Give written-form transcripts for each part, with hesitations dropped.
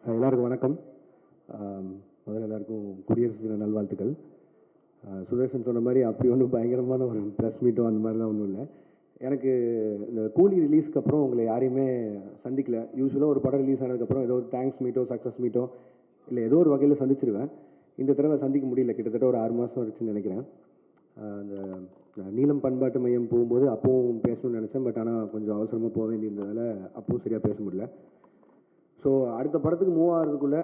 எல்லாருக்கும் வணக்கம். முதல்ல எல்லாருக்கும் குடியரசு தின நல்வாழ்த்துக்கள். சுதர்ஷன் சொன்ன மாதிரி அப்படி ஒன்றும் பயங்கரமான ஒரு ப்ரெஸ் மீட்டோ அந்த மாதிரிலாம் ஒன்றும் இல்லை. எனக்கு இந்த கூலி ரிலீஸ்க்கு அப்புறம் உங்களை யாரையுமே சந்திக்கல. யூஸ்வலாக ஒரு படம் ரிலீஸ் ஆனதுக்கப்புறம் ஏதோ ஒரு தேங்க்ஸ் மீட்டோ சக்ஸஸ் மீட்டோ இல்லை ஏதோ ஒரு வகையில் சந்திச்சிருவேன். இந்த தடவை சந்திக்க முடியல. கிட்டத்தட்ட ஒரு 6 மாதம் ஆச்சுன்னு நினைக்கிறேன். அந்த நீலம் பண்பாட்டு மையம் போகும்போது அப்பவும் பேசணும்னு நினச்சேன். பட் ஆனால் கொஞ்சம் அவசரமாக போக வேண்டியிருந்ததால் அப்பவும் சரியாக பேச முடியல. ஸோ அடுத்த படத்துக்கு மூவ் ஆகிறதுக்குள்ளே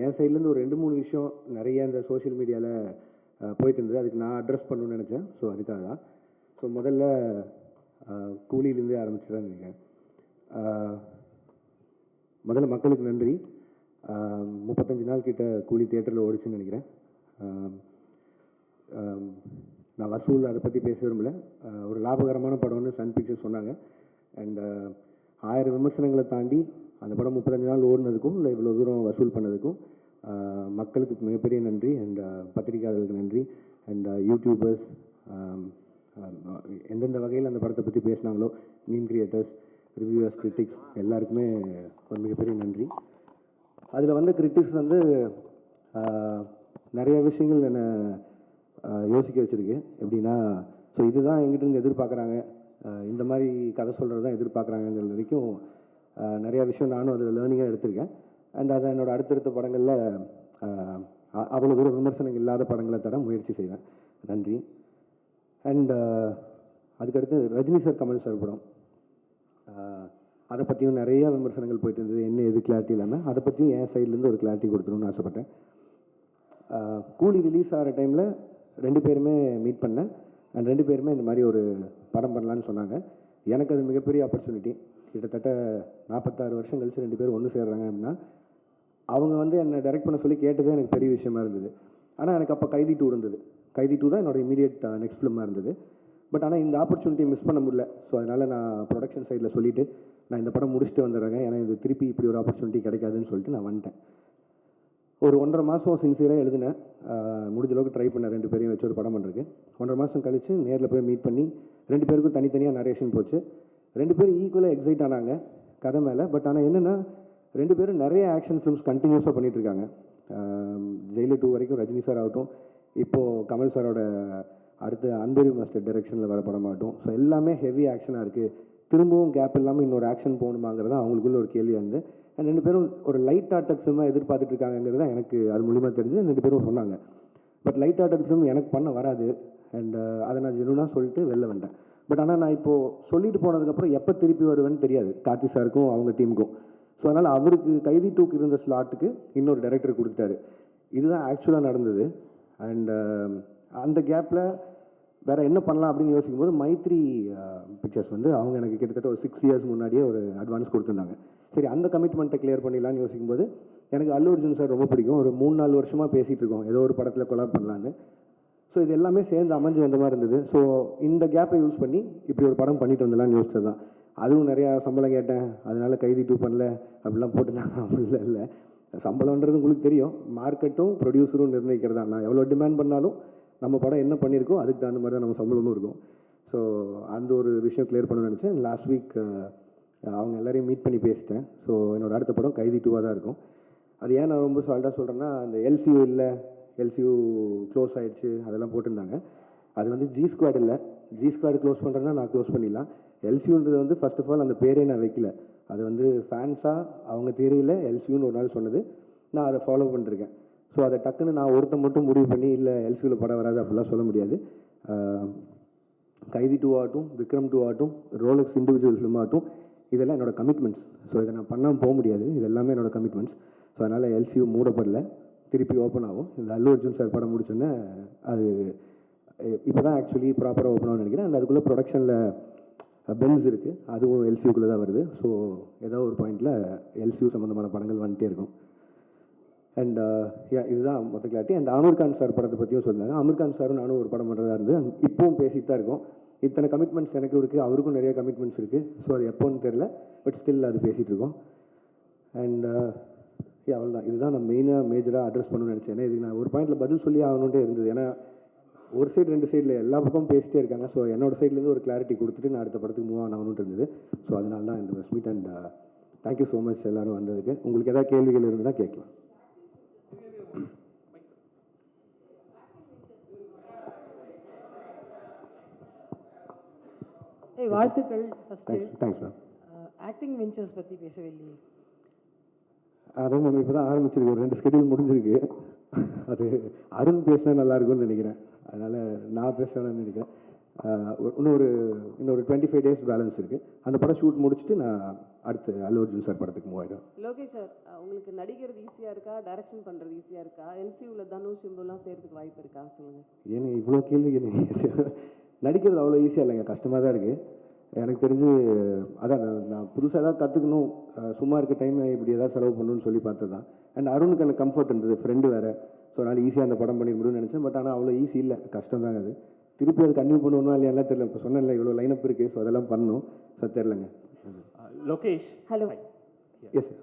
என் சைட்லேருந்து ஒரு 2-3 விஷயம் நிறைய இந்த சோஷியல் மீடியாவில் போயிட்டு இருந்தது. அதுக்கு நான் அட்ரஸ் பண்ணணும்னு நினச்சேன். ஸோ அதுக்காக தான். ஸோ முதல்ல கூலியிலேருந்தே ஆரம்பிச்சுதான் நினைக்கிறேன். முதல்ல மக்களுக்கு நன்றி. 35 நாள் கிட்ட கூலி தியேட்டரில் ஓடிச்சுன்னு நினைக்கிறேன். நான் வசூல் அதை பற்றி பேச விரும்பல. ஒரு லாபகரமான படம்னு சன் பிக்சர்ஸ் சொன்னாங்க. அண்ட் 1000 விமர்சனங்களை தாண்டி அந்த படம் 35 நாள் ஓடினதுக்கும் இல்லை இவ்வளோ தூரம் வசூல் பண்ணதுக்கும் மக்களுக்கு மிகப்பெரிய நன்றி. அண்ட் பத்திரிகையாளர்களுக்கு நன்றி. அண்ட் யூடியூபர்ஸ் எந்தெந்த வகையில் அந்த படத்தை பற்றி பேசினாங்களோ, மீம் கிரியேட்டர்ஸ், ரிவ்யூவர்ஸ், கிரிட்டிக்ஸ் எல்லாருக்குமே ஒரு மிகப்பெரிய நன்றி. அதில் வந்த கிரிட்டிக்ஸ் வந்து நிறைய விஷயங்கள் என்னை யோசிக்க வச்சுருக்கு. எப்படின்னா, ஸோ இதுதான் எங்கிட்ட எதிர்பார்க்குறாங்க, இந்த மாதிரி கதை சொல்கிறது தான் எதிர்பார்க்குறாங்கங்கிற வரைக்கும் நிறையா விஷயம் நானும் அதில் லேர்னிங்காக எடுத்திருக்கேன். அண்ட் அதை என்னோடய அடுத்தடுத்த படங்களில் அவ்வளோ தூரம் விமர்சனங்கள் இல்லாத படங்களை தர முயற்சி செய்வேன். நன்றி. அண்ட் அதுக்கடுத்து ரஜினி சார், கமல் சார் படம், அதை பற்றியும் நிறையா விமர்சனங்கள் போயிட்டு இருந்தது. என்ன எது கிளாரிட்டி இல்லாமல் அதை பற்றியும் என் சைட்லேருந்து ஒரு கிளாரிட்டி கொடுத்துருன்னு ஆசைப்பட்டேன். கூலி ரிலீஸ் ஆகிற டைமில் 2 பேருமே மீட் பண்ணேன். அண்ட் 2 பேருமே இந்த மாதிரி ஒரு படம் பண்ணலான்னு சொன்னாங்க. எனக்கு அது மிகப்பெரிய ஆப்பர்ச்சுனிட்டி. கிட்டத்தட்ட 46 வருஷம் கழிச்சு 2 பேரும் ஒன்று சேர்றாங்க அப்படின்னா, அவங்க வந்து என்னை டைரக்ட் பண்ண சொல்லி கேட்டதே எனக்கு பெரிய விஷயமா இருந்தது. ஆனால் எனக்கு அப்போ கைதி 2 இருந்தது. கைதி 2 தான் என்னோட இமீடியட் நெக்ஸ்ட் ஃபிலிமாக இருந்தது. பட் ஆனால் இந்த ஆப்பர்ச்சுனிட்டி மிஸ் பண்ண முடியல. ஸோ அதனால் நான் ப்ரொடக்ஷன் சைடில் சொல்லிவிட்டு நான் இந்த படம் முடிச்சுட்டு வந்துடுறேங்க, ஏன்னா இது திருப்பி இப்படி ஒரு ஆப்பர்ச்சுனிட்டி கிடைக்காதுன்னு சொல்லிட்டு நான் வந்துட்டேன். ஒரு 1.5 மாதம் சின்சியராக எழுதினேன். முடிஞ்ச அளவுக்கு ட்ரை பண்ணேன் 2 பேரையும் வச்சு ஒரு படம் பண்ணுறதுக்கு. 1.5 மாதம் கழித்து நேரில் போய் மீட் பண்ணி 2 பேருக்கும் தனித்தனியாக நரேஷன் போச்சு. 2 பேரும் ஈக்குவலாக எக்ஸைட் ஆனாங்க கதை மேலே. பட் ஆனால் என்னென்னா, 2 பேரும் நிறைய ஆக்ஷன் ஃபிலிம்ஸ் கண்டினியூஸாக பண்ணிகிட்ருக்காங்க. ஜெயிலர் 2 வரைக்கும் ரஜினி சார் ஆகட்டும், இப்போது கமல் சாரோட அடுத்து அன்பரி மாஸ்டர் டைரக்ஷனில் வர படமாகட்டும். ஸோ எல்லாமே ஹெவி ஆக்ஷனாக இருக்குது. திரும்பவும் கேப் இல்லாமல் இன்னொரு ஆக்ஷன் போகணுமாங்கிறது அவங்களுக்குள்ள ஒரு கேள்வியாக இருந்து, அண்ட் 2 பேரும் ஒரு லைட் ஹார்ட்டட் ஃபிலிமாக எதிர்பார்த்துட்டு இருக்காங்கிறது தான் எனக்கு அது மூலிமா தெரிஞ்சு 2 பேரும் சொன்னாங்க. பட் லைட் ஹார்ட்டட் ஃபிலிம் எனக்கு பண்ண வராது. அண்ட் அதை நான் ஜெனுனாக சொல்லிட்டு வெளில வந்துட்டேன். பட் ஆனால் நான் இப்போது சொல்லிட்டு போனதுக்கப்புறம் எப்போ திருப்பி வருவேன்னு தெரியாது கார்த்தி சாருக்கும் அவங்க டீமுக்கும். ஸோ அதனால் அவருக்கு கைதி 2க்கு இருந்த ஸ்லாட்டுக்கு இன்னொரு டைரக்டர் கொடுத்தாரு. இதுதான் ஆக்சுவலாக நடந்தது. அண்ட் அந்த கேப்பில் வேறு என்ன பண்ணலாம் அப்படின்னு யோசிக்கும்போது மைத்ரி பிக்சர்ஸ் வந்து அவங்க எனக்கு கிட்டத்தட்ட ஒரு 6 இயர்ஸ் முன்னாடியே ஒரு அட்வான்ஸ் கொடுத்துருந்தாங்க. சரி, அந்த கமிட்மெண்ட்டை கிளியர் பண்ணிடலான்னு யோசிக்கும்போது எனக்கு அல்லு அர்ஜுன் சார் ரொம்ப பிடிக்கும். ஒரு 3-4 வருஷமாக பேசிகிட்டு இருக்கோம் ஏதோ ஒரு படத்தில் கொலாப் பண்ணலான்னு. ஸோ இது எல்லாமே சேர்ந்து அமைஞ்சு வந்த மாதிரி இருந்தது. ஸோ இந்த கேப்பை யூஸ் பண்ணி இப்படி ஒரு படம் பண்ணிட்டு வந்துடலான்னு யோசிச்சது தான். அதுவும் நிறையா சம்பளம் கேட்டேன், அதனால கைதி 2 பண்ணல அப்படிலாம் போட்டுருந்தாங்க. அப்படிலாம் இல்லை. சம்பளம்ன்றது உங்களுக்கு தெரியும், மார்க்கெட்டும் ப்ரொடியூசரும் நிர்ணயிக்கிறது தான். நான் எவ்வளோ டிமாண்ட் பண்ணாலும் நம்ம படம் என்ன பண்ணியிருக்கோம் அதுக்கு தகுந்த மாதிரி தான் நம்ம சம்பளமும் இருக்கும். ஸோ அந்த ஒரு விஷயம் கிளியர் பண்ணணும்னு நினச்சேன். லாஸ்ட் வீக் அவங்க எல்லாரையும் மீட் பண்ணி பேசிட்டேன். ஸோ என்னோடய அடுத்த படம் கைதி 2வாக தான் இருக்கும். அது ஏன் நான் ரொம்ப சால்ட்டாக சொல்கிறேன்னா, அந்த எல்சியூ இல்லை, எல்சியூ க்ளோஸ் ஆகிடுச்சு அதெல்லாம் போட்டிருந்தாங்க. அது வந்து ஜி ஸ்குவாட் இல்லை. ஜி ஸ்குவாட் க்ளோஸ் பண்ணுறேன்னா நான் க்ளோஸ் பண்ணிடலாம். எல்சியூன்றது வந்து ஃபர்ஸ்ட் ஆஃப் ஆல் அந்த பேரே நான் வைக்கல. அது வந்து ஃபேன்ஸாக அவங்க தியரியில் எல்சியூன்னு ஒரு நாள் சொன்னது, நான் அதை ஃபாலோ பண்ணிருக்கேன். ஸோ அதை டக்குன்னு நான் ஒருத்தன் மட்டும் முடிவு பண்ணி இல்லை எல்சியூவில் படம் வராது அப்படிலாம் சொல்ல முடியாது. கைதி 2 ஆகட்டும், விக்ரம் 2 ஆகட்டும், ரோலக்ஸ் இண்டிவிஜுவல் ஃபிலிம் ஆகட்டும், இதெல்லாம் என்னோடய கமிட்மெண்ட்ஸ். ஸோ இதை நான் பண்ணாமல் போக முடியாது. இது எல்லாமே என்னோடய கமிட்மெண்ட்ஸ். ஸோ அதனால் எல்சியூ மூடப்படல, திருப்பி ஓப்பன் ஆகும். இந்த அல்லு அர்ஜுன் சார் படம் முடிச்சோன்னே அது இப்போ தான் ஆக்சுவலி ப்ராப்பராக ஓப்பன் ஆகும்னு நினைக்கிறேன். அண்ட் அதுக்குள்ளே ப்ரொடக்ஷனில் பென்ஸ் இருக்குது, அதுவும் எல்சியூக்குள்ளே தான் வருது. ஸோ ஏதோ ஒரு பாயிண்டில் எல்சியூ சம்மந்தமான படங்கள் வந்துகிட்டே இருக்கும். அண்ட் இதுதான் மொத்த clarity. And Aamir Khan sir படத்தை பற்றியும் சொன்னாங்க. அமீர் கான் சாரும் நானும் ஒரு படம் பண்ணுறதா இருந்து இப்போவும் பேசிட்டு தான் இருக்கோம். இத்தனை கமிட்மெண்ட்ஸ் எனக்கு இருக்குது, அவருக்கும் நிறைய கமிட்மெண்ட்ஸ் இருக்குது. ஸோ அது எப்போன்னு தெரில, பட் ஸ்டில் அது பேசிகிட்டு இருக்கோம். அண்ட் அவ்வளோதான். இதுதான் நான் மேஜராக அட்ரஸ் பண்ணணும்னு நினச்சேன். ஏன்னா இதுக்கு நான் ஒரு பாயிண்டில் பதில் சொல்லி ஆகணுன்ட்டே இருந்தது. ஏன்னா ஒரு சைடு 2 சைடில் எல்லா பக்கமும் பேசிட்டே இருக்காங்க. ஸோ என்னோடய சைட்லேருந்து ஒரு கிளாரிட்டி கொடுத்துட்டு நான் அடுத்த படத்துக்கு மூவ் ஆகணுன்ட்டு இருந்தது. ஸோ அதனால தான் இந்த press meet. And thank you so much எல்லோரும் வந்ததுக்கு. உங்களுக்கு ஏதாவது கேள்விகள் இருந்தால் கேட்கலாம். வாழ்த்துக்கள். First thanks ma'am. Acting ventures பற்றி பேசவே இல்லையே. அதான் மேம் இப்போ தான் ஆரம்பிச்சிருக்கு, ஒரு 2 ஸ்கெடியூல் முடிஞ்சிருக்கு. அது அருண் பேசினா நல்லாயிருக்கும்னு நினைக்கிறேன், அதனால் நான் பேசணும்னு நினைக்கிறேன். இன்னொரு 25 டேஸ் பேலன்ஸ் இருக்குது. அந்த படம் ஷூட் முடிச்சுட்டு நான் அடுத்து அல்லு அர்ஜுன் சார் படத்துக்கு மூவ் ஆகிடும். லோகேஷ் சார், உங்களுக்கு நடிக்கிறது ஈஸியாக இருக்கா, டைரக்ஷன் பண்ணுறது ஈஸியாக இருக்கா? எல்சியூவில் தனுஷ் சிம்புலாம் சேர்த்துக்கு வாய்ப்பு இருக்கா சொல்லுங்கள். ஏன்னா இவ்வளோ கேள்வி நடிக்கிறது அவ்வளோ ஈஸியாக இல்லைங்க, கஷ்டமாக தான் இருக்குது. எனக்கு தெரிஞ்சு அதான் நான் புதுசாக ஏதாவது கற்றுக்கணும், சும்மா இருக்க டைமை இப்படி ஏதாவது செலவு பண்ணணும்னு சொல்லி பார்த்தது தான். அண்ட் அருணுக்கு எனக்கு கம்ஃபர்ட் இருந்தது, ஃப்ரெண்டு வேறு. ஸோ அதனால் ஈஸியாக அந்த படம் பண்ணி முடியும்னு நினச்சேன். பட் ஆனால் அவ்வளோ ஈஸி இல்லை, கஷ்டம் தாங்க அது. திருப்பி அது கன்டினியூ பண்ணுவோம்னா இல்லையா தெரியல. இப்போ சொன்னேன்ல இவ்வளோ லைனப் இருக்குது, ஸோ அதெல்லாம் பண்ணணும். ஸோ தெரிலங்க. Lokesh. Hello. Hi. Yes sir.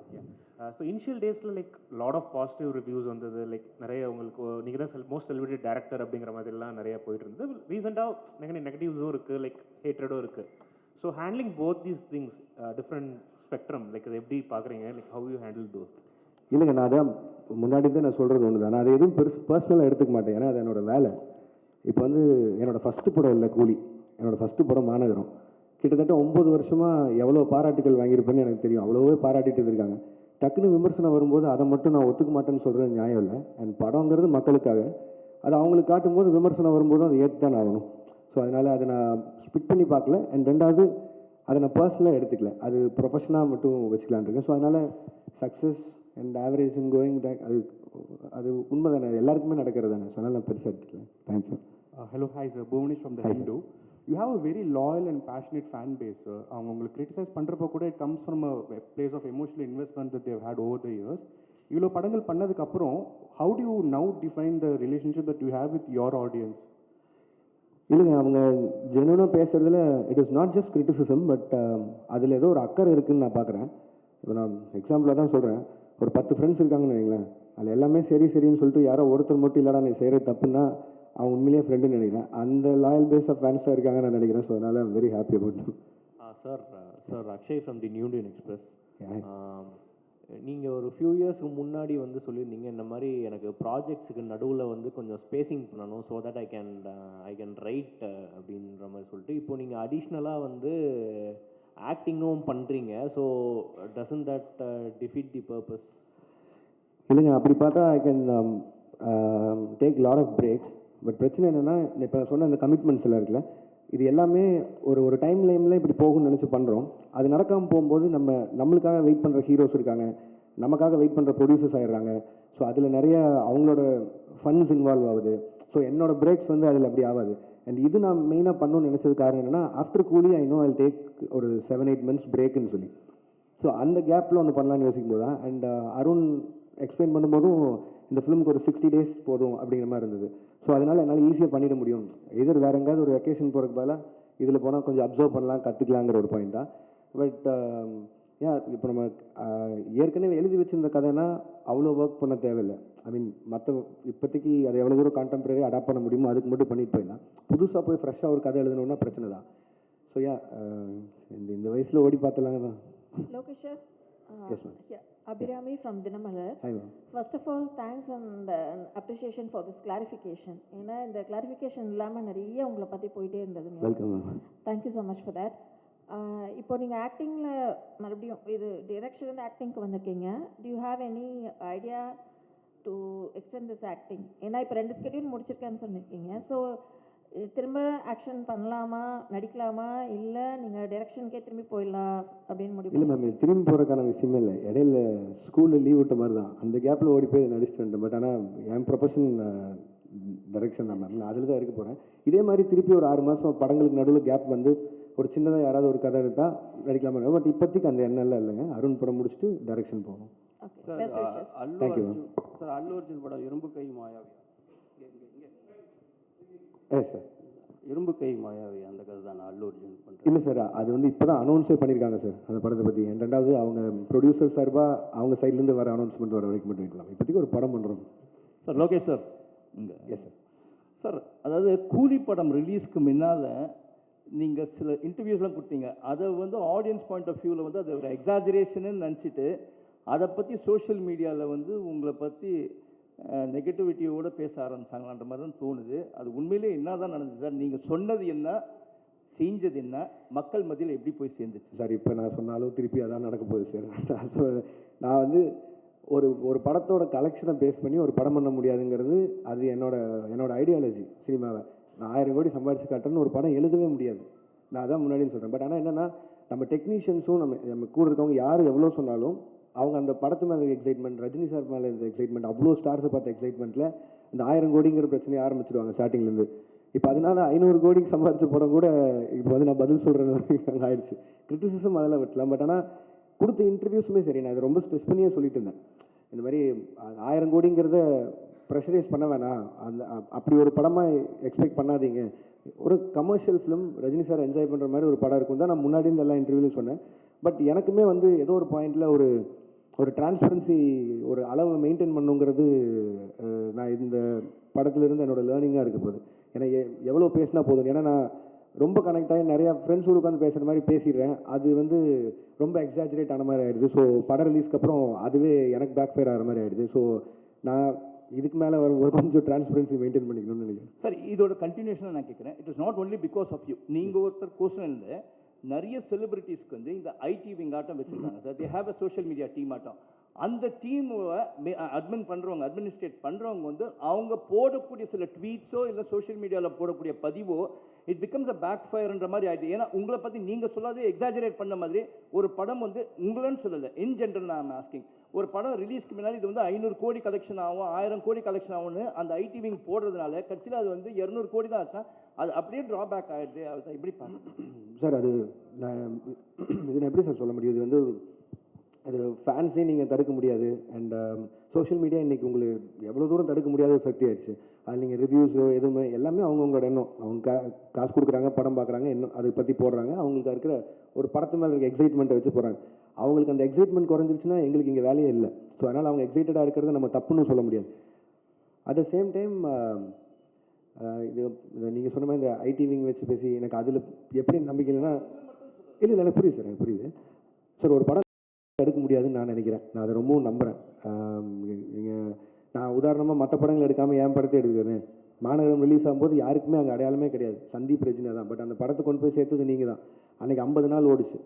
So initial daysல like lot of positive reviews வந்தது. லைக் நிறைய உங்களுக்கு நீங்கள் தான் மோஸ்ட் செலிபிரிட்டி டேரக்டர் அப்படிங்கிற மாதிரிலாம் நிறைய போயிட்டு இருந்தது. ரீசெண்டாக நெகட்டிவ்ஸும் இருக்குது, லைக் ஹேட்ரடும் இருக்குது. So handling both these things different spectrum, like அதை எப்படி பார்க்குறீங்க, like how you handle those? இல்லைங்க, நான் அதான் முன்னாடி தான் நான் சொல்கிறது ஒன்று தான். நான் அதை எதுவும் பர்சனலாக எடுத்துக்க மாட்டேன், ஏன்னா அது என்னோடய வேலை. இப்போ வந்து என்னோடய ஃபஸ்ட்டு படம் இல்லை கூலி, என்னோடய ஃபஸ்ட்டு படம் மாநகரம். கிட்டத்தட்ட 9 வருஷமாக எவ்வளோ பாராட்டுகள் வாங்கியிருப்பேன்னு எனக்கு தெரியும். அவ்வளோவே பாராட்டிட்டு இருக்காங்க. டக்குன்னு விமர்சனம் வரும்போது அதை மட்டும் நான் ஒத்துக்க மாட்டேன்னு சொல்கிறது நியாயம் இல்லை. அண்ட் படங்கிறது மக்களுக்காக, அது அவங்களுக்கு காட்டும்போது விமர்சனம் வரும்போதும் அதை ஏற்று தான் ஆகணும். ஸோ அதனால் அதை நான் ஸ்பிட் பண்ணி பார்க்கல. அண்ட் ரெண்டாவது அதை நான் பர்சனலாக எடுத்துக்கல, அது ப்ரொஃபஷனாக மட்டும் வச்சுக்கலான் இருக்கேன். ஸோ அதனால் success and average in going back அது உண்மை தானே, எல்லாருக்குமே நடக்கிறது தானே. ஸோ அதனால் நான் பெருசாக எடுத்துக்கல. Thank you. Hello, hi sir. Bhuvanish from The Hindu. You have a very loyal and passionate fan base, sir. அவங்க உங்களுக்கு கிரிட்டிசைஸ் பண்ணுறப்போ கூட it comes from a place of emotional investment that they've had over the years. இவ்வளோ படங்கள் பண்ணதுக்கப்புறம் how do you now define the relationship that you have with your audience? இல்லைங்க, அவங்க ஜென்யூனாக பேசுகிறதுல it is not just criticism, but அதில் ஏதோ ஒரு அக்கறை இருக்குதுன்னு நான் பார்க்குறேன். இப்போ நான் எக்ஸாம்பிளாக தான் சொல்கிறேன், ஒரு 10 ஃப்ரெண்ட்ஸ் இருக்காங்கன்னு வைங்களேன், அதில் எல்லாமே சரின்னு சொல்லிட்டு யாரோ ஒருத்தர் மட்டும் இல்லைடா நீ செய்கிற தப்புன்னா அவங்க உண்மையிலேயே ஃப்ரெண்டுன்னு நினைக்கிறேன். அந்த லாயல் பேஸ் ஆஃப் ஃபேன்ஸாக இருக்காங்கன்னு நான் நினைக்கிறேன். ஸோ அதனால் I'm very happy about them. Sir Akshay from the new Indian express. நீங்கள் ஒரு ஃபியூ இயர்ஸ்க்கு முன்னாடி வந்து சொல்லியிருந்தீங்க, இந்த மாதிரி எனக்கு ப்ராஜெக்ட்ஸுக்கு நடுவில் வந்து கொஞ்சம் ஸ்பேசிங் பண்ணணும், so that I can write அப்படின்ற மாதிரி சொல்லிட்டு, இப்போ நீங்கள் அடிஷ்னலாக வந்து ஆக்டிங்கும் பண்ணுறீங்க. So doesn't that defeat the purpose? இல்லைங்க, அப்படி பார்த்தா I can take lot of breaks. But பிரச்சனை என்னென்னா, இப்போ சொன்ன அந்த கமிட்மெண்ட்ஸ் எல்லாம் இருக்குல்ல, இது எல்லாமே ஒரு டைம் லைனில் இப்படி போகும்னு நினச்சி பண்ணுறோம். அது நடக்காமல் போகும்போது நம்மளுக்காக வெயிட் பண்ணுற ஹீரோஸ் இருக்காங்க, நமக்காக வெயிட் பண்ணுற ப்ரொடியூசர்ஸ் ஆகிடுறாங்க. ஸோ அதில் நிறைய அவங்களோட ஃபண்ட்ஸ் இன்வால்வ் ஆகுது. ஸோ என்னோட பிரேக்ஸ் வந்து அதில் அப்படி ஆகாது. அண்ட் இது நான் மெயினாக பண்ணணும்னு நினச்சது காரணம் என்னென்னா, ஆஃப்டர் கூலி ஐ நோ ஐ டேக் ஒரு 7-8 months பிரேக்குன்னு சொல்லி. ஸோ அந்த கேப்பில் ஒன்று பண்ணலான்னு யோசிக்கும் போது தான். அண்ட் அருண் எக்ஸ்பிளைன் பண்ணும்போதும் இந்த ஃபிலிமுக்கு ஒரு 60 days போதும் அப்படிங்கிற மாதிரி இருந்தது. ஸோ அதனால் என்னால் ஈஸியாக பண்ணிட முடியும். எதிர் வேறு எங்கேயாவது ஒரு வெக்கேஷன் போகிறதுக்கு பதிலாக இதில் போனால் கொஞ்சம் அப்சர்வ் பண்ணலாம், கற்றுக்கலாங்கிற ஒரு பாயிண்ட் தான். பட் இப்போ நம்ம ஏற்கனவே எழுதி வச்சுருந்த கதைனா அவ்வளோ ஒர்க் பண்ண தேவையில்லை. ஐ மீன் இப்போதைக்கு அதை எவ்வளோ தூரம் கான்டெம்பரரி அடாப்ட் பண்ண முடியுமோ அதுக்கு மட்டும் பண்ணிட்டு போயிடலாம். புதுசாக போய் ஃப்ரெஷ்ஷாக ஒரு கதை எழுதணுன்னா பிரச்சனை தான். ஸோ இந்த வயசில் ஓடி பார்த்தலாங்க தான். Lokesh sir, Yes ma'am. yeah, Abhirami from Dinamalar. Hi ma'am. First of all, thanks and appreciation for this clarification. ஏன்னா இந்த கிளாரிஃபிகேஷன் இல்லாமல் நிறைய உங்களை பற்றி போயிட்டே இருந்தது. Welcome ma'am. Thank you so much for that. இப்போ நீங்கள் ஆக்டிங்கில் மறுபடியும் இது டிரெக்ஷன் ஆக்டிங்க்கு வந்திருக்கீங்க. To you have any idea to extend this acting? ஏன்னா இப்போ 2 ஸ்கெடியூல் முடிச்சிருக்கேன்னு சொல்லியிருக்கீங்க. ஸோ திரும்ப ஆக்ஷன் பண்ணலாமா, நடிக்கலாமா, இல்லை நீங்கள் டைரக்ஷனுக்கே திரும்பி போயிடலாம் அப்படின்னு முடிவு? இல்லை மேம், இது திரும்பி போகிறக்கான விஷயமே இல்லை. இடையில ஸ்கூலில் லீவ் விட்ட மாதிரி தான், அந்த கேப்பில் ஓடி போய் நடிச்சுட்டு வந்துட்டேன். பட் ஆனால் என் ப்ரொஃபஷன் டைரக்ஷன் தான் மேம், நான் அதில் தான் இருக்க போகிறேன். இதே மாதிரி திருப்பி ஒரு 6 மாதம் படங்களுக்கு நடுவில் கேப் வந்து ஒரு சின்னதாக யாராவது ஒரு கதை எடுத்தால் நடிக்கலாமா. பட் இப்போதைக்கு அந்த எண்ணெல்லாம் இல்லைங்க. அருண் படம் முடிச்சுட்டு டைரக்ஷன் போகணும். Thank you ma'am. சார் அல்லு அர்ஜுன் படம் இரும்பு கை மாயாவி. சார் இரும்பு கை மாயாவி அந்த கதை தான் அல்லு அர்ஜுன் பண்ணுறேன். இல்லை சார், அது வந்து இப்போ தான் அனௌன்ஸே பண்ணியிருக்காங்க சார் அந்த படத்தை பற்றி. ரெண்டாவது அவங்க ப்ரொடியூசர் சார்பாக அவங்க சைட்லேருந்து வர அனௌன்ஸ்மெண்ட் வர வரைக்கும் மட்டும் வைக்கலாம். இப்போதைக்கு ஒரு படம் பண்ணுறோம் சார். லோகேஷ் சார் இங்கே. Yes sir. சார், அதாவது கூலி படம் ரிலீஸ்க்கு முன்னால் நீங்கள் சில இன்டர்வியூஸ்லாம் கொடுத்தீங்க, அதை வந்து ஆடியன்ஸ் பாயிண்ட் ஆஃப் வியூவில் வந்து அது ஒரு எக்ஸாஜரேஷன்னு நினச்சிட்டு அதை பற்றி சோஷியல் மீடியாவில் வந்து உங்களை பற்றி நெகட்டிவிட்டியோடு பேச ஆரம்பிச்சாங்களான்ற மாதிரி தான் தோணுது. அது உண்மையிலே என்ன தான் நடந்துச்சு சார்? நீங்கள் சொன்னது என்ன, செஞ்சது என்ன, மக்கள் மத்தியில் எப்படி போய் சேர்ந்துச்சு சார்? இப்போ நான் சொன்னாலும் திருப்பி அதான் நடக்க போகுது சார். நான் வந்து ஒரு படத்தோட கலெக்ஷனை பேஸ் பண்ணி ஒரு படம் பண்ண முடியாதுங்கிறது அது என்னோட ஐடியாலஜி. சினிமாவை நான் 1000 கோடி சம்பாரிச்சு காட்டுறேன்னு ஒரு படம் எழுதவே முடியாது. நான் அதான் முன்னாடின்னு சொல்கிறேன். பட் ஆனால் என்னென்னா, நம்ம டெக்னீஷியன்ஸும் நம்ம கூட இருக்கவங்க யார் எவ்வளோ சொன்னாலும் அவங்க அந்த படத்து மேலே இருக்க எக்ஸைட்மெண்ட், ரஜினி சார் மேலே இருந்த எக்ஸைட்மெண்ட், அவ்வளோ ஸ்டார்ஸை பார்த்த எக்ஸைட்மெண்ட்டில் இந்த 1000 கோடிங்கிற பிரச்சனையை ஆரம்பிச்சிடுவாங்க ஸ்டார்டிங்லேருந்து. இப்போ அதனால 500 கோடிக்கு சம்பாதிச்ச படம் கூட இப்போ வந்து நான் பதில் சொல்கிறேன் ஆயிடுச்சு. கிரிட்டிசிசம் அதெல்லாம் விட்டலாம். பட் ஆனால் கொடுத்த இன்டர்வியூஸுமே சரி, நான் அதை ரொம்ப ஸ்ட்ரெஸ் பண்ணியே சொல்லிட்டு இருந்தேன். இந்த மாதிரி 1000 கோடிங்கிறத ப்ரெஷரைஸ் பண்ண வேணாம், அப்படி ஒரு படமாக எக்ஸ்பெக்ட் பண்ணாதீங்க. ஒரு commercial film Rajini sir enjoy பண்ணுற மாதிரி ஒரு படம் இருக்கும் தான் நான் முன்னாடி இருந்து எல்லா இன்டர்வியூலையும் சொன்னேன். பட் எனக்குமே வந்து ஏதோ ஒரு பாயிண்டில் ஒரு டிரான்ஸ்பரன்சி, ஒரு அளவை மெயின்டைன் பண்ணுங்கிறது நான் இந்த படத்துலேருந்து என்னோடய லேர்னிங்காக இருக்க போகுது. ஏன்னா எவ்வளோ பேசினா போதும். ஏன்னா நான் ரொம்ப கனெக்ட் ஆகி நிறையா ஃப்ரெண்ட்ஸோடு உட்காந்து பேசுகிற மாதிரி பேசிடுறேன். அது வந்து ரொம்ப எக்ஸாஜரேட் ஆன மாதிரி ஆகிடுது. ஸோ படம் ரிலீஸ்க்கு அப்புறம் அதுவே எனக்கு பேக் ஃபயர் ஆகிற மாதிரி ஆகிடுது. ஸோ நான் இதுக்கு மேலே வரும்போது கொஞ்சம் டிரான்ஸ்பரன்சி மெயின்டைன் பண்ணிக்கணும்னு நினைக்கிறேன். சார், இதோட கண்டினியூஷனாக நான் கேட்குறேன். It is not only because of you. நீங்கள் ஒருத்தர் கொஸ்டினில் நிறைய செலிபிரிட்டிஸ்க்கு வந்து இந்த ஐடி விங் ஆட்டம் வச்சுருக்காங்க sir. They have a social media team ஆட்டம். அந்த டீமை அட்மினிஸ்ட்ரேட் பண்ணுறவங்க வந்து அவங்க போடக்கூடிய சில ட்வீட்ஸோ இல்லை சோஷியல் மீடியாவில் போடக்கூடிய பதிவோ இட் பிகம்ஸ் அ பேக் ஃபயர்ன்ற மாதிரி ஆகிடுது. ஏன்னா உங்களை பற்றி நீங்கள் சொல்லாதே எக்ஸாஜரேட் பண்ண மாதிரி ஒரு படம் வந்து உங்களன்னு சொல்லலை, இன் ஜென்ரல் நான் ஆஸ்கிங். ஒரு படம் ரிலீஸ்க்கு முன்னாடி இது வந்து 500 கோடி கலெக்ஷன் ஆகும், 1000 கோடி கலெக்ஷன் ஆகும்னு அந்த ஐடி விங் போடுறதுனால கடைசியில் அது வந்து 200 கோடி தான் ஆச்சுன்னா அது அப்படியே ட்ராபேக் ஆகிடுது. அது எப்படி சார்? அது நான் எப்படி சார் சொல்ல முடியும்? இது வந்து அது ஃபேன்ஸே நீங்கள் தடுக்க முடியாது. அண்ட் சோஷியல் மீடியா இன்றைக்கி உங்களுக்கு எவ்வளோ தூரம் தடுக்க முடியாத ஒரு சக்தி ஆயிடுச்சு. அது நீங்கள் ரிவ்யூஸோ எதுவுமே எல்லாமே அவங்கவுங்களோட எண்ணம். அவங்க காசு கொடுக்குறாங்க, படம் பார்க்குறாங்க, எண்ணம் அதை பற்றி போடுறாங்க. அவங்களுக்கு இருக்கிற ஒரு படத்து மேலே இருக்க எக்ஸைட்மெண்ட்டை வச்சு போகிறாங்க. அவங்களுக்கு அந்த எக்ஸைட்மெண்ட் குறைஞ்சிருச்சுன்னா எங்களுக்கு இங்கே வேலையே இல்லை. ஸோ அதனால் அவங்க எக்ஸைட்டடாக இருக்கிறத நம்ம தப்புன்னு சொல்ல முடியாது. அட் த சேம் டைம் இது நீங்கள் சொன்ன மாதிரி இந்த ஐடி விங் வச்சு பேசி எனக்கு அதில் எப்படி நம்பிக்கை இல்லைன்னா, இல்லை எனக்கு புரியுது சார், எனக்கு புரியுது சார். ஒரு படம் தடுக்க முடியாதுன்னு நான் நினைக்கிறேன். நான் அதை ரொம்பவும் நம்புகிறேன். நான் உதாரணமாக மற்ற படங்கள் எடுக்காமல் என் படத்தை எடுக்கிறேன். மாநகரம் ரிலீஸ் ஆகும்போது யாருக்குமே அங்கே அடையாளமே கிடையாது. சந்தீப் ரஜினி தான். பட் அந்த படத்தை கொண்டு போய் சேர்த்தது நீங்கள் தான். அன்றைக்கி 50 நாள் ஓடிச்சு.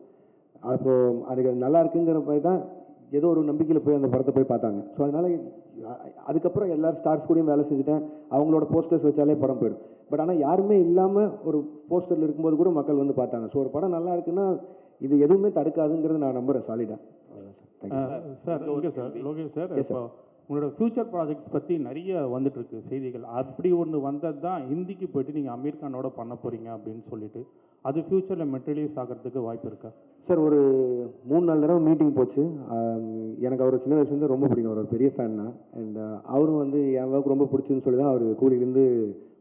அப்போது அதுக்கு நல்லா இருக்குங்கிற மாதிரி தான் ஏதோ ஒரு நம்பிக்கையில் போய் அந்த படத்தை போய் பார்த்தாங்க. ஸோ அதனால் அதுக்கப்புறம் எல்லோரும் ஸ்டார்ஸ் கூடயும் வேலை செஞ்சுட்டேன். அவங்களோட போஸ்டர்ஸ் வச்சாலே படம் போயிடும். பட் ஆனால் யாருமே இல்லாமல் ஒரு போஸ்டரில் இருக்கும்போது கூட மக்கள் வந்து பார்த்தாங்க. ஸோ ஒரு படம் நல்லா இருக்குன்னா இது எதுவுமே தடுக்காதுங்கிறது நான் நம்புகிறேன் சாலிடாக. Sir okay sir, Lokesh sir, இப்போ உங்களோட ஃப்யூச்சர் ப்ராஜெக்ட்ஸ் பற்றி நிறைய வந்துட்டுருக்கு செய்திகள். அப்படி ஒன்று வந்தது தான் ஹிந்திக்கு போயிட்டு நீங்கள் அமீர் கானோட பண்ண போகிறீங்க அப்படின்னு சொல்லிட்டு, அது ஃப்யூச்சரில் மெட்டீரியல்ஸ் ஆகிறதுக்கு வாய்ப்பு இருக்கா சார்? ஒரு 3-4 தடவை மீட்டிங் போச்சு. எனக்கு அவர் சின்ன வயசுலேருந்து ரொம்ப பிடிக்கும். அவர் ஒரு பெரிய ஃபேன் தான். அண்ட் அவரும் வந்து என் ஒர்க் ரொம்ப பிடிச்சுன்னு சொல்லி தான் அவர் கூலிலேருந்து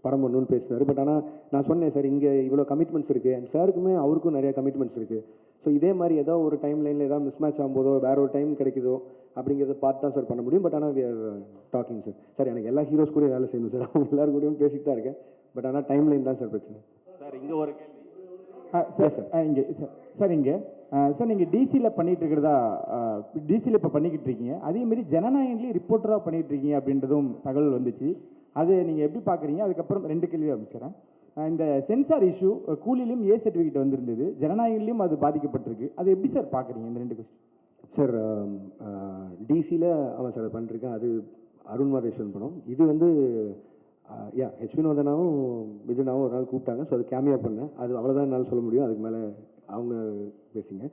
படம் பண்ணணும்னு பேசுகிறார். பட் ஆனால் நான் சொன்னேன் சார், இங்கே இவ்வளோ கமிட்மெண்ட்ஸ் இருக்குது. அண்ட் சாருக்குமே அவருக்கும் நிறைய கமிட்மெண்ட்ஸ் இருக்குது. ஸோ இதே மாதிரி ஏதோ ஒரு டைம் லைனில் ஏதாவது மிஸ் மேட்ச் ஆகும்போதோ வேறு ஒரு டைம் கிடைக்குதோ அப்படிங்கிறத பார்த்து தான் சார் பண்ண முடியும். பட் ஆனால் we are talking sir. Sir எனக்கு எல்லா ஹீரோஸ் கூட வேலை செய்யணும் சார். அவங்க எல்லாரும் கூடயும் பேசிட்டு தான் இருக்கேன். பட் ஆனால் டைம் லைன் தான் சார் பிரச்சனை. சார் இங்கே ஒரு கேள்வி சார் இங்கே சார் இங்கே சார் நீங்கள் டிசியில் பண்ணிகிட்டு இருக்கிறதா, டிசியில் இப்போ பண்ணிக்கிட்டு இருக்கீங்க. அதேமாரி ஜனநாயகன்லேயும் ரிப்போர்ட்டராக பண்ணிகிட்டு இருக்கீங்க அப்படின்றதும் தகவல் வந்துச்சு. அது நீங்கள் எப்படி பார்க்குறீங்க? அதுக்கப்புறம் 2 கேள்வி அமைச்சிடறேன். இந்த சென்சார் இஷ்யூ கூலிலையும் ஏ சர்டிஃபிகேட் வந்திருந்தது, ஜனநாயகன்லையும் அது பாதிக்கப்பட்டிருக்கு. அது எப்படி சார் பார்க்குறீங்க இந்த 2 கொஸ்டின்? சார் டிசியில் ஆமாம் சார் பண்ணிருக்கேன். அது அருண் மாதேஸ்வரன் படம். இது வந்து ஹெச் வினோதனாவும் விஜயனாவும் ஒரு நாள் கூப்பிட்டாங்க. ஸோ அது கேமியா பண்ணேன். அது அவ்வளோதான் என்னால் சொல்ல முடியும். அதுக்கு மேலே அவங்க பேசிங்க.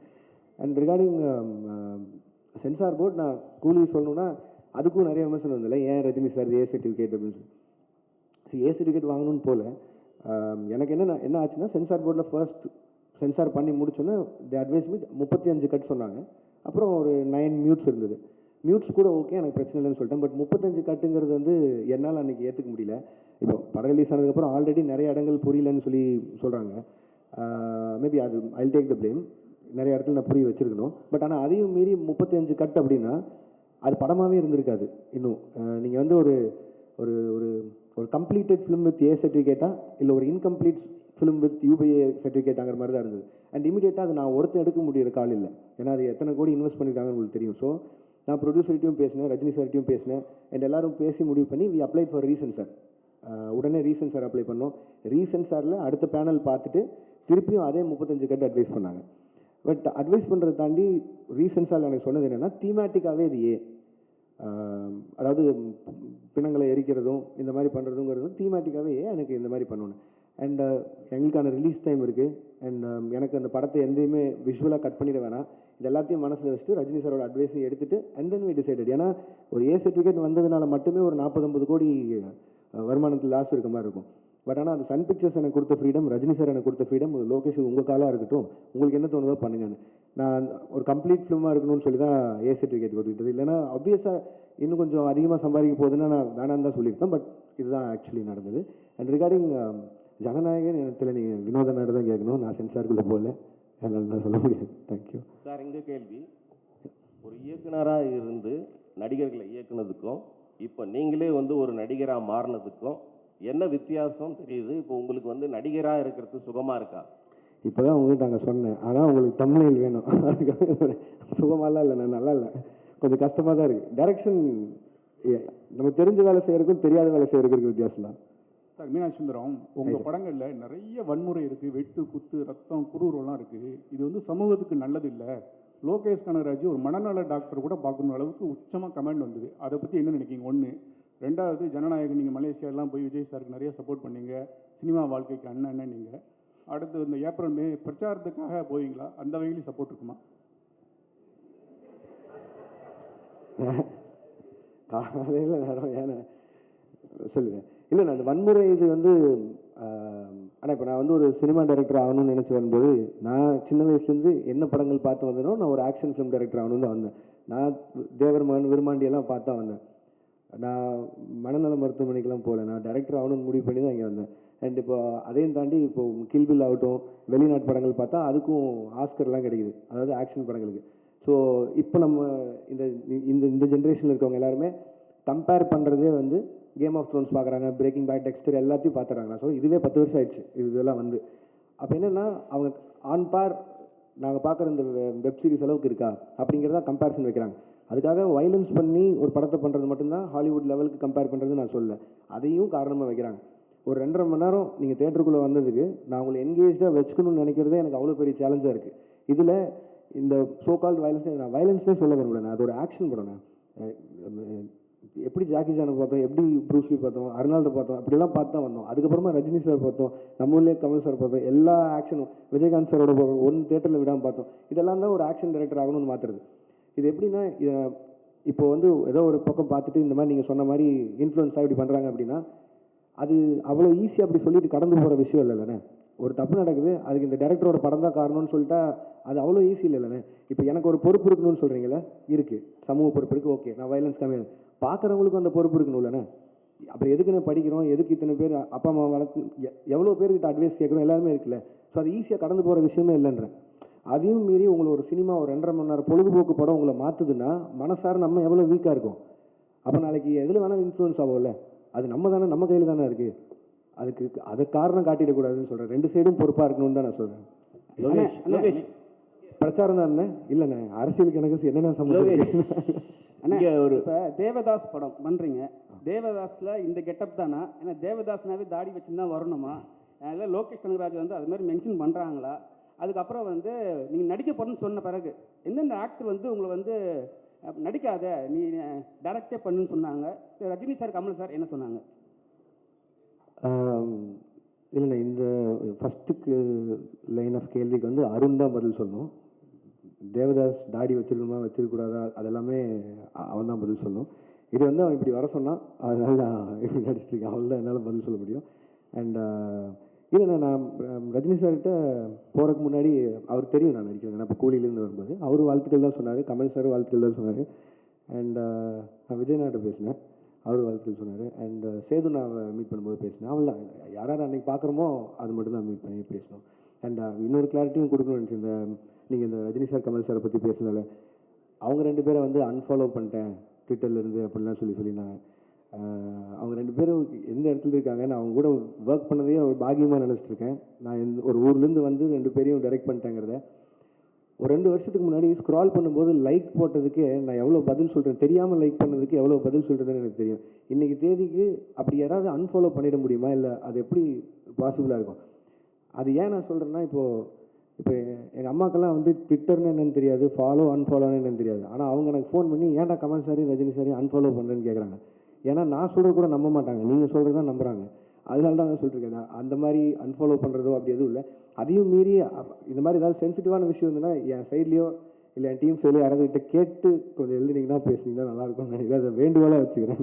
அண்ட் ரிகார்டிங் சென்சார் போர்ட், நான் கூலி சொல்லணுன்னா அதுக்கும் நிறைய விமர்சனம் வந்தில்ல. ஏன் ரஜினி சார் ஏ சர்டிஃபிகேட் அப்படின்னு சொல்லி ஏ சர்டிஃபிகேட் வாங்கணும்னு போல. எனக்கு என்ன ஆச்சுன்னா, சென்சார் போர்டில் ஃபர்ஸ்ட் சென்சார் பண்ணி முடிச்சோன்னே தி அட்வைஸ் மீ 35 கட் சொன்னாங்க. அப்புறம் ஒரு 9 மியூட்ஸ் இருந்தது. மியூட்ஸ் கூட ஓகே, எனக்கு பிரச்சனை இல்லைன்னு சொல்லிட்டேன். பட் 35 கட்டுங்கிறது வந்து என்னால் அன்றைக்கி ஏற்றுக்க முடியல. இப்போ படம் ரிலீஸ் ஆனதுக்கப்புறம் ஆல்ரெடி நிறைய இடங்கள் புரியலன்னு சொல்கிறாங்க. மேபி அது I will take the blame. நிறைய இடத்துல நான் புரிய வச்சுருக்கணும். பட் ஆனால் அதையும் மீறி 35 கட் அப்படின்னா அது படமாகவே இருந்திருக்காது. இன்னும் நீங்கள் வந்து ஒரு ஒரு ஒரு கம்ப்ளீட்டட் ஃபிலிம் வித் ஏ சர்டிஃபிகேட்டா இல்லை ஒரு இன்கம்ப்ளீட் ஃபிலிம் வித் யூபிஏ சர்டிஃபிகேட்டாங்கிற மாதிரி தான் இருந்தது. அண்ட் இமீடியட்டாக அது நான் ஒருத்தர் எடுக்க முடியிற கால் இல்லை, ஏன்னா அது எத்தனை கோடி இன்வெஸ்ட் பண்ணியிருக்காங்கன்னு உங்களுக்கு தெரியும். ஸோ நான் ப்ரொடியூசர்கிட்டையும் பேசினேன், ரஜினி சார்கிட்டையும் பேசினேன், அண்ட் எல்லாரும் பேசி முடிவு பண்ணி வி அப்ளைட் ஃபார் ரீசென்சார். உடனே ரீசென்சார் அப்ளை பண்ணோம். ரீசென்சாரில் அடுத்த பேனல் பார்த்துட்டு திருப்பியும் அதே 35 கட் அட்வைஸ் பண்ணாங்க. பட் அட்வைஸ் பண்ணுறதை தாண்டி ரீசென்சாரில் எனக்கு சொன்னது என்னென்னா தீமேட்டிக்காகவே இது அதாவது பிணங்களை எரிக்கிறதும் இந்த மாதிரி பண்ணுறதுங்கிறதும் தீமேட்டிக்காகவே எனக்கு இந்த மாதிரி பண்ணணும். அண்ட் எங்களுக்கான ரிலீஸ் டைம் இருக்குது. அண்ட் எனக்கு அந்த படத்தை எந்தையுமே விஷுவலாக கட் பண்ணிட வேணாம், இது எல்லாத்தையும் மனசில் வச்சுட்டு ரஜினி சாரோட அட்வைஸையும் எடுத்துகிட்டு அண்ட் தென் வி டிசைடட். ஏன்னா ஒரு ஏ சர்டிஃபிகேட் வந்ததுனால மட்டுமே ஒரு 40-50 கோடி வருமானத்தில் லாஸ் இருக்க மாதிரி இருக்கும். பட் ஆனால் அது சன் பிக்சர்ஸ் எனக்கு கொடுத்த ஃப்ரீடம், ரஜினி சார் எனக்கு கொடுத்த ஃப்ரீடம், லோகேஷ் உங்கள் காலாக இருக்கட்டும், உங்களுக்கு என்ன தோணுதோ பண்ணுங்கன்னு. நான் ஒரு கம்ப்ளீட் ஃபிலிமாக இருக்கணும்னு சொல்லி தான் ஏ சர்டிஃபிகேட் கொடுத்துக்கிட்டது. இல்லைனா ஆப்வியஸாக இன்னும் கொஞ்சம் அதிகமாக சம்பாதிக்க போகுதுன்னா நான் வேணான்னு தான் சொல்லியிருப்பேன். பட் இதுதான் ஆக்சுவலி நடந்தது. அண்ட் ரிகார்டிங் ஜனநாயகன் எனக்கு நீங்கள் வினோத நாடு தான் கேட்கணும், நான் சென்சாருக்குள்ளே போகல, அதனால் நான் சொல்ல முடியாது. Thank you sir. இந்த கேள்வி, ஒரு இயக்குனராக இருந்து நடிகர்களை இயக்குனதுக்கும் இப்போ நீங்களே வந்து ஒரு நடிகராக மாறினதுக்கும் என்ன வித்தியாசம் தெரியுது? இப்போ உங்களுக்கு வந்து நடிகராக இருக்கிறது சுகமாக இருக்கா? இப்போ தான் உங்கள்கிட்ட நாங்கள் சொன்னேன், ஆனால் உங்களுக்கு தமிழில் வேணும். சுகமாலாம் இல்லை, நான் நல்லா இல்லை, கொஞ்சம் கஷ்டமாக தான் இருக்குது. டைரக்ஷன் நம்ம தெரிஞ்ச வேலை செய்கிறதுக்கும் தெரியாத வேலை செய்கிறதுக்கு வித்தியாசம் தான். சார் மீனாட்சி சுந்தரம், உங்கள் படங்களில் நிறைய வன்முறை இருக்குது, வெட்டு குத்து ரத்தம் குரூரெல்லாம் இருக்குது. இது வந்து சமூகத்துக்கு நல்லது இல்லை. லோகேஷ் கனகராஜ் ஒரு மனநல டாக்டர் கூட பார்க்கணும் அளவுக்கு உச்சமாக கமெண்ட் வந்தது. அதை பற்றி என்ன நினைக்கிங்க? ஒன்று. ரெண்டாவது, ஜனநாயகன் நீங்கள் மலேசியாலாம் போய் விஜய் சாருக்கு நிறைய சப்போர்ட் பண்ணீங்க, சினிமா வாழ்க்கைக்கு அண்ணன் நீங்கள். அடுத்து இந்த ஏப்ரல் மே பிரச்சாரத்துக்காக போவீங்களா? அந்த வகையிலும் சப்போர்ட் இருக்குமா? காலையில் நேரம் ஏன்னா சொல்லுங்கள். இல்லை, நான் அந்த வன்முறை இது வந்து ஆனால் இப்போ நான் வந்து ஒரு சினிமா டைரக்டர் ஆகணும்னு நினச்சி வரும்போது, நான் சின்ன வயசுலேருந்து என்ன படங்கள் பார்த்து வந்தேனோ நான் ஒரு ஆக்ஷன் ஃபிலிம் டைரக்டர் ஆகணும்னு தான் வந்தேன். நான் தேவர் மகன் விருமாண்டியெல்லாம் பார்த்து தான் வந்தேன். நான் மனநல மருத்துவமனைக்கெல்லாம் போகல, நான் டைரக்டர் ஆகணும்னு முடிவு பண்ணி தான் இங்கே வந்தேன். அண்ட் இப்போ அதையும் தாண்டி இப்போது கில்பில் ஆகட்டும், வெளிநாட்டு படங்கள் பார்த்தா அதுக்கும் ஆஸ்கர்லாம் கிடைக்குது, அதாவது ஆக்ஷன் படங்களுக்கு. ஸோ இப்போ நம்ம இந்த இந்த இந்த ஜென்ரேஷனில் இருக்கவங்க எல்லாருமே கம்பேர் பண்ணுறதே வந்து கேம் ஆஃப் த்ரோன்ஸ் பார்க்குறாங்க, பிரேக்கிங் பேட், டெக்ஸ்டர் எல்லாத்தையும் பார்த்துறாங்க. ஸோ இதுவே 10 வருஷம் ஆயிடுச்சு இதெல்லாம் வந்து. அப்போ என்னென்னா அவங்க ஆன் பார் நாங்கள் பார்க்குற இந்த வெப் சீரிஸ் அளவுக்கு இருக்கா அப்படிங்கிறத கம்பேரிசன் வைக்கிறாங்க. அதுக்காக வைலன்ஸ் பண்ணி ஒரு படத்தை பண்ணுறது மட்டும்தான் ஹாலிவுட் லெவலுக்கு கம்பேர் பண்ணுறது நான் சொல்ல, அதையும் காரணமாக வைக்கிறாங்க. ஒரு 2.5 மணி நேரம் நீங்கள் தேட்டருக்குள்ளே வந்ததுக்கு நான் உங்களை என்கேஜாக வச்சுக்கணும்னு நினைக்கிறதே எனக்கு அவ்வளோ பெரிய சேலஞ்சாக இருக்குது. இதில் இந்த சோ கால்டு வயலன்ஸ், நான் வயலன்ஸ்னே சொல்ல வரக்கூடாது, நான் அது ஒரு ஆக்ஷன் படம். நான் எப்படி ஜாக்கி சானை பார்த்தோம், எப்படி ப்ரூஸ்லி பார்த்தோம், அர்னால்டை பார்த்தோம், அப்படிலாம் பார்த்து தான் வந்தோம். அதுக்கப்புறமா ரஜினி சார் பார்த்தோம், நம்ம ஊர்லேயே கமல் சார் பார்த்தோம், எல்லா ஆக்ஷனும் விஜயகாந்த் சாரோட ஒன்று தேட்டரில் விடாமல் பார்த்தோம். இதெல்லாம் தான் ஒரு ஆக்ஷன் டைரக்டர் ஆகணும்னு மாற்றுறது. இது எப்படின்னா, இப்போ வந்து ஏதோ ஒரு பக்கம் பார்த்துட்டு இந்த மாதிரி நீங்கள் சொன்ன மாதிரி இன்ஃப்ளூயன்ஸாக இப்படி பண்ணுறாங்க அப்படின்னா, அது அவ்வளோ ஈஸியாக அப்படி சொல்லிட்டு கடந்து போகிற விஷயம் இல்லைல்லண்ணே. ஒரு தப்பு நடக்குது, அதுக்கு இந்த டைரக்டரோட படம் தான் காரணம்னு சொல்லிட்டா அது அவ்வளோ ஈஸி இல்லைல்லண்ணே. இப்போ எனக்கு ஒரு பொறுப்பு இருக்கணும்னு சொல்கிறீங்களே, இருக்குது, சமூக பொறுப்பு இருக்குது, ஓகே, நான் வயலன்ஸ் கம்மியாக, பார்க்குறவங்களுக்கும் அந்த பொறுப்பு இருக்கணும் இல்லைண்ணே. அப்புறம் எதுக்கு நான் படிக்கிறோம், எதுக்கு இத்தனை பேர் அப்பா அம்மா வளர்த்து எவ்வளோ பேர்கிட்ட அட்வைஸ் கேட்குறோம், எல்லாருமே இருக்குல்ல. ஸோ அது ஈஸியாக கடந்து போகிற விஷயமே இல்லைன்றேன். அதையும் மீறி உங்களை ஒரு சினிமா ஒரு 2.5 மணி நேரம் பொழுதுபோக்கு படம் உங்களை மாற்றுதுன்னா மனசார நம்ம எவ்வளோ வீக்காக இருக்கும். அப்போ நாளைக்கு எதில் வேணாலும் இன்ஃப்ளூயன்ஸ் ஆகும்ல, அது நம்ம தானே, நம்ம கையில் தானே இருக்குது. அதுக்கு அதை காரணம் காட்டிடக்கூடாதுன்னு சொல்கிறேன். 2 சைடும் பொறுப்பாக இருக்கணும்னு தான் நான் சொல்கிறேன். லோகேஷ் பிரச்சாரம் தானே இல்லைண்ணே, அரசியலுக்கு எனக்கு என்னென்ன சம்பந்தம். அண்ணா ஒரு இப்போ தேவதாஸ் படம் பண்ணுறீங்க, தேவதாஸில் இந்த கெட்டப் தானா? ஏன்னா தேவதாஸ்னாவே தாடி வச்சுன்னு தான் வரணுமா? அதனால் லோகேஷ் கனகராஜ் வந்து அது மாதிரி மென்ஷன் பண்ணுறாங்களா? அதுக்கப்புறம் வந்து நீங்கள் நடிக்க போகிறேன்னு சொன்ன பிறகு எந்தெந்த ஆக்டர் வந்து உங்களை வந்து நடிக்காத நீ டைரக்டே பண்ணுன்னு சொன்னாங்க? ரஜினி சார், கமல் சார் என்ன சொன்னாங்க? இல்லைண்ணே, இந்த ஃபஸ்ட்டுக்கு லைன் ஆஃப் கேள்விக்கு வந்து அருண் தான் பதில் சொல்லணும். தேவதாஸ் தாடி வச்சிருக்கணுமா வச்சிருக்கூடாதா அதெல்லாமே அவன் தான் பதில் சொல்லணும். இது வந்து அவன் இப்படி வர சொன்னான், அதனால நான் இப்படி நடிச்சிருக்கேன், அவள் தான் என்னால் பதில் சொல்ல முடியும். அண்ட் இல்லைண்ணா, நான் ரஜினி சார்கிட்ட போகிறதுக்கு முன்னாடி அவர் தெரியும் நான் நடிக்கிறேன். நான் இப்போ கூலியிலேருந்து வரும்போது அவர் வாழ்த்துக்கள் தான் சொன்னார், கமல் சார் வாழ்த்துக்கள் தான் சொன்னார். அண்ட் நான் விஜயநாட்டை பேசினேன், அவர் வாழ்த்துக்கள் சொன்னார். அண்ட் சேது நான் மீட் பண்ணும்போது பேசினேன். அவள் தான் யார் யார் அன்றைக்கி பார்க்குறோமோ அது மட்டும் தான் மீட் பண்ணி பேசணும். அண்ட் இன்னொரு கிளாரிட்டியும் கொடுக்கணும்னு நினச்சி, இந்த நீங்கள் இந்த ரஜினி சார் கமல் சாரை பற்றி பேசினால அவங்க 2 பேரை வந்து அன்ஃபாலோ பண்ணிட்டேன் ட்விட்டர்லேருந்து அப்படின்லாம் சொல்லியிருந்தாங்க. அவங்க 2 பேரும் எந்த இடத்துல இருக்காங்க, நான் அவங்க கூட ஒர்க் பண்ணதே ஒரு பாக்கியமாக நினச்சிட்டு இருக்கேன். நான் ஒரு ஊர்லேருந்து வந்து 2 பேரையும் டைரக்ட் பண்ணிட்டேங்கிறத. ஒரு 2 வருஷத்துக்கு முன்னாடி ஸ்க்ரால் பண்ணும்போது லைக் போட்டதுக்கே நான் எவ்வளோ பதில் சொல்கிறேன், தெரியாமல் லைக் பண்ணதுக்கு எவ்வளோ பதில் சொல்கிறதுன்னு எனக்கு தெரியும். இன்றைக்கி தேதிக்கு அப்படி யாராவது அன்ஃபாலோ பண்ணிட முடியுமா, இல்லை அது எப்படி பாசிபிளாக இருக்கும்? அது ஏன் நான் சொல்கிறேன்னா, இப்போ எங்கள் அம்மாக்கெல்லாம் வந்து ட்விட்டர்னு என்னன்னு தெரியாது, ஃபாலோ அன்ஃபாலோன்னு என்னன்னு தெரியாது. ஆனால் அவங்க எனக்கு ஃபோன் பண்ணி ஏன்டா Kamal sorry Rajini sorry unfollow பண்ணுறேன்னு கேட்குறாங்க. ஏன்னா நான் சொல்கிறது கூட நம்ப மாட்டாங்க, நீங்கள் சொல்கிறது தான் நம்புகிறாங்க. அதனால தான் நான் சொல்லிட்டுருக்கேன். நான் அந்த மாதிரி அன்ஃபாலோ பண்ணுறதோ அப்படி எதுவும் இல்லை. அதையும் மீறி இந்த மாதிரி ஏதாவது சென்சிட்டிவான விஷயம் இருந்ததுன்னா என் சைட்லேயோ இல்லை என் டீம் சைட்லையோ யாராவது கிட்ட கேட்டு கொஞ்சம் எழுதுனீங்கன்னா பேசுனீங்கன்னா நல்லாயிருக்கும்னு நினைக்கிறேன். அதை வேண்டுகோளாக வச்சுக்கிறேன்.